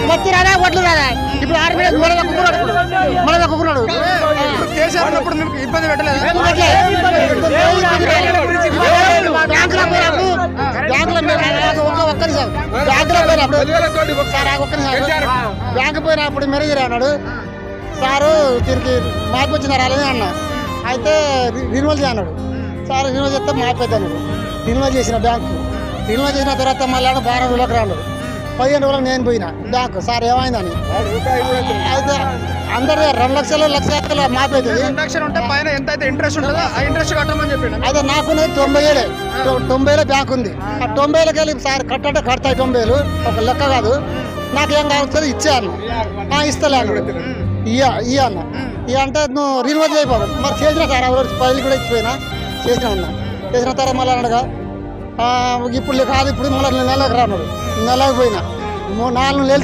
మొత్తం రాదా ఓట్లు రాదా ఇప్పుడు ఆరు మీద మన కుక్కున్నాడు కేసీఆర్ ఉన్నప్పుడు మీకు ఇబ్బంది పెట్టలేదు. బ్యాంకు పోయినప్పుడు మేనేజర్ అన్నాడు సారు దీనికి మార్పు వచ్చిన రాలేదని అన్న. అయితే రిన్యూవల్ చేయన్నాడు. సార్ రిన్యూవల్ చేస్తే మార్పు అన్నాడు. రిన్యూవల్ చేసిన బ్యాంకు రిన్యూవల్ చేసిన తర్వాత మళ్ళీ 12 రోజులకు రాడు. 15 రోజులకు నేను పోయినా బ్యాంకు సార్ ఏమైందని. అయితే అందరు 2 లక్షలు 1,00,000 మార్పు అవుతుంది. ఇంట్రెస్ట్ ఉంటే పైన ఎంత అయితే ఇంట్రెస్ట్ ఉంటుందో ఆ ఇంట్రెస్ట్ కట్టమని చెప్పండి. అయితే నాకున్నది 90 బ్యాంక్ ఉంది. ఆ 90కి వెళ్ళి సార్ కట్టంటే కడతాయి 90 ఒక లెక్క కాదు. నాకేం కావచ్చు ఇచ్చే అన్న ఇస్తలే అన్నాడు. ఇయ్య అన్న ఇక అంటే నువ్వు రిన్యూవల్ చేయకపోదు మరి చేసిన సార్ ఫైల్ కూడా ఇచ్చిపోయినా చేసిన అన్న. చేసిన తర్వాత మళ్ళీ అన్నగా ఇప్పుడు కాదు ఇప్పుడు మళ్ళీ నెలకు రాన్నాడు. నెలకు పోయినా 4 నెలలు